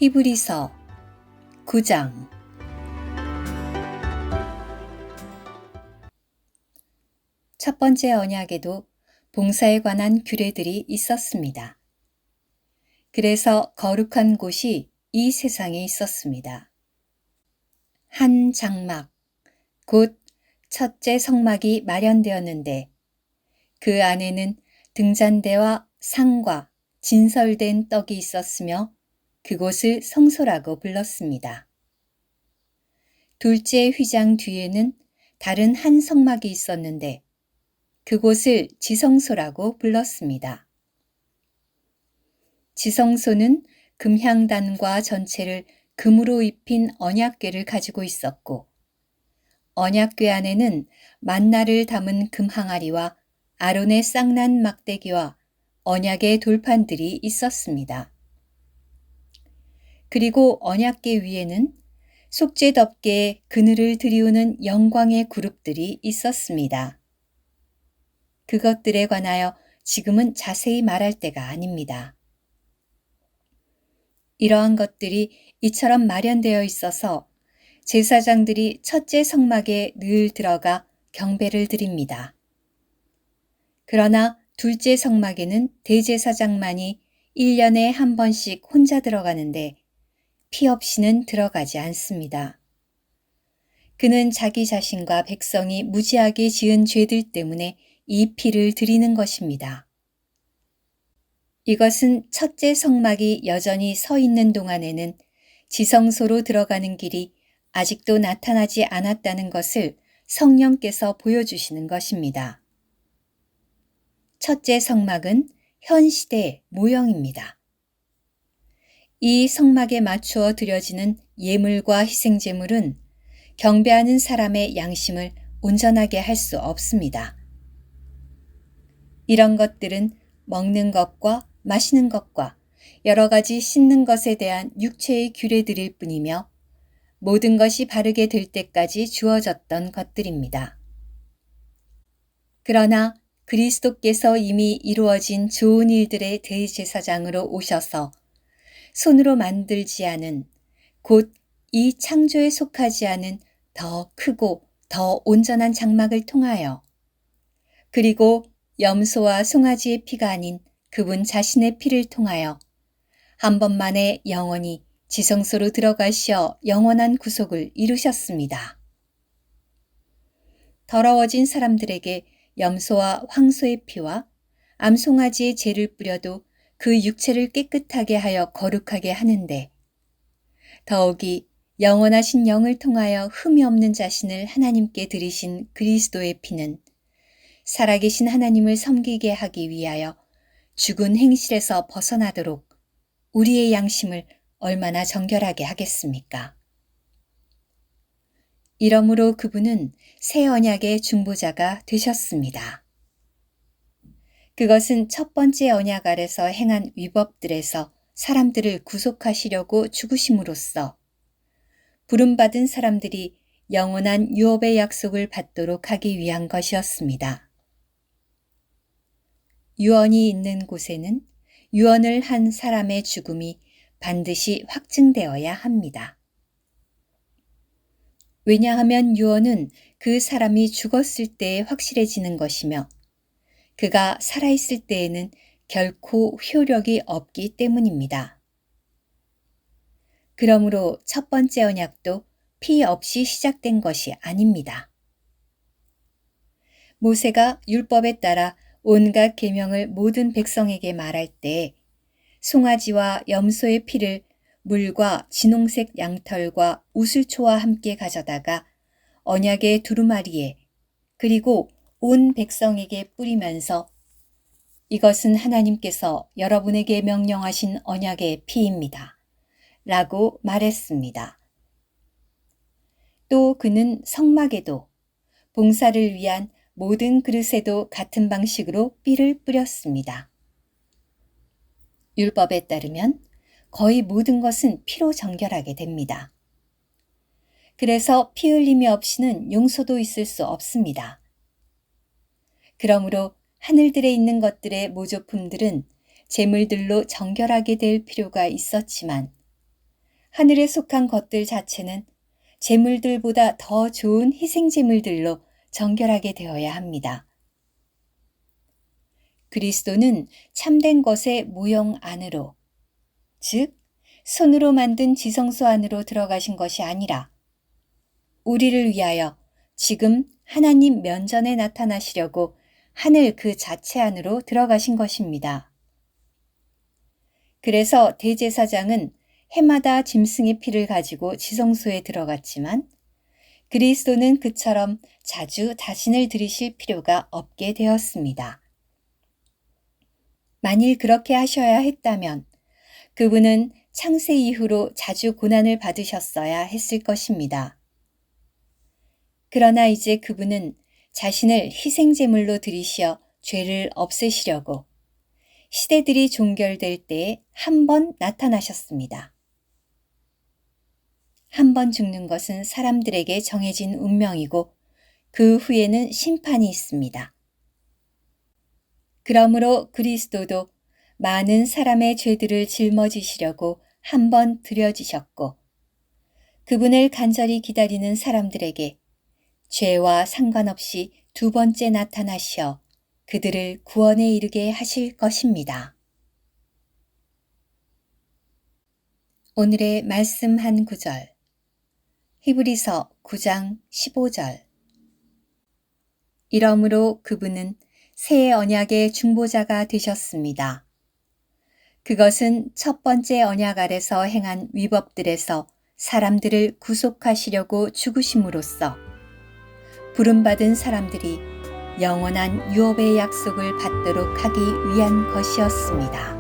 히브리서 9장. 첫 번째 언약에도 봉사에 관한 규례들이 있었습니다. 그래서 거룩한 곳이 이 세상에 있었습니다. 한 장막, 곧 첫째 성막이 마련되었는데 그 안에는 등잔대와 상과 진설된 떡이 있었으며 그곳을 성소라고 불렀습니다. 둘째 휘장 뒤에는 다른 한 성막이 있었는데 그곳을 지성소라고 불렀습니다. 지성소는 금향단과 전체를 금으로 입힌 언약궤를 가지고 있었고 언약궤 안에는 만나를 담은 금항아리와 아론의 쌍난 막대기와 언약의 돌판들이 있었습니다. 그리고 언약궤 위에는 속죄덮개에 그늘을 들이우는 영광의 그룹들이 있었습니다. 그것들에 관하여 지금은 자세히 말할 때가 아닙니다. 이러한 것들이 이처럼 마련되어 있어서 제사장들이 첫째 성막에 늘 들어가 경배를 드립니다. 그러나 둘째 성막에는 대제사장만이 1년에 한 번씩 혼자 들어가는데 피 없이는 들어가지 않습니다. 그는 자기 자신과 백성이 무지하게 지은 죄들 때문에 이 피를 드리는 것입니다. 이것은 첫째 성막이 여전히 서 있는 동안에는 지성소로 들어가는 길이 아직도 나타나지 않았다는 것을 성령께서 보여주시는 것입니다. 첫째 성막은 현 시대의 모형입니다. 이 성막에 맞추어 드려지는 예물과 희생제물은 경배하는 사람의 양심을 온전하게 할 수 없습니다. 이런 것들은 먹는 것과 마시는 것과 여러 가지 씻는 것에 대한 육체의 규례들일 뿐이며 모든 것이 바르게 될 때까지 주어졌던 것들입니다. 그러나 그리스도께서 이미 이루어진 좋은 일들의 대제사장으로 오셔서 손으로 만들지 않은 곧 이 창조에 속하지 않은 더 크고 더 온전한 장막을 통하여 그리고 염소와 송아지의 피가 아닌 그분 자신의 피를 통하여 한 번만에 영원히 지성소로 들어가시어 영원한 구속을 이루셨습니다. 더러워진 사람들에게 염소와 황소의 피와 암송아지의 재를 뿌려도 그 육체를 깨끗하게 하여 거룩하게 하는데 더욱이 영원하신 영을 통하여 흠이 없는 자신을 하나님께 드리신 그리스도의 피는 살아계신 하나님을 섬기게 하기 위하여 죽은 행실에서 벗어나도록 우리의 양심을 얼마나 정결하게 하겠습니까? 이러므로 그분은 새 언약의 중보자가 되셨습니다. 그것은 첫 번째 언약 아래서 행한 위법들에서 사람들을 구속하시려고 죽으심으로써 부름받은 사람들이 영원한 유업의 약속을 받도록 하기 위한 것이었습니다. 유언이 있는 곳에는 유언을 한 사람의 죽음이 반드시 확증되어야 합니다. 왜냐하면 유언은 그 사람이 죽었을 때에 확실해지는 것이며 그가 살아있을 때에는 결코 효력이 없기 때문입니다. 그러므로 첫 번째 언약도 피 없이 시작된 것이 아닙니다. 모세가 율법에 따라 온갖 계명을 모든 백성에게 말할 때 송아지와 염소의 피를 물과 진홍색 양털과 우슬초와 함께 가져다가 언약의 두루마리에 그리고 온 백성에게 뿌리면서 이것은 하나님께서 여러분에게 명령하신 언약의 피입니다. 라고 말했습니다. 또 그는 성막에도 봉사를 위한 모든 그릇에도 같은 방식으로 삐를 뿌렸습니다. 율법에 따르면 거의 모든 것은 피로 정결하게 됩니다. 그래서 피 흘림이 없이는 용서도 있을 수 없습니다. 그러므로 하늘들에 있는 것들의 모조품들은 제물들로 정결하게 될 필요가 있었지만 하늘에 속한 것들 자체는 제물들보다 더 좋은 희생제물들로 정결하게 되어야 합니다. 그리스도는 참된 것의 모형 안으로, 즉 손으로 만든 지성소 안으로 들어가신 것이 아니라 우리를 위하여 지금 하나님 면전에 나타나시려고 하늘 그 자체 안으로 들어가신 것입니다. 그래서 대제사장은 해마다 짐승의 피를 가지고 지성소에 들어갔지만 그리스도는 그처럼 자주 자신을 들이실 필요가 없게 되었습니다. 만일 그렇게 하셔야 했다면 그분은 창세 이후로 자주 고난을 받으셨어야 했을 것입니다. 그러나 이제 그분은 자신을 희생제물로 들이시어 죄를 없애시려고 시대들이 종결될 때에 한 번 나타나셨습니다. 한 번 죽는 것은 사람들에게 정해진 운명이고 그 후에는 심판이 있습니다. 그러므로 그리스도도 많은 사람의 죄들을 짊어지시려고 한 번 들여지셨고 그분을 간절히 기다리는 사람들에게 죄와 상관없이 두 번째 나타나시어 그들을 구원에 이르게 하실 것입니다. 오늘의 말씀 한 구절 히브리서 9장 15절 이러므로 그분은 새 언약의 중보자가 되셨습니다. 그것은 첫 번째 언약 아래서 행한 위법들에서 사람들을 구속하시려고 죽으심으로써 부름받은 사람들이 영원한 유업의 약속을 받도록 하기 위한 것이었습니다.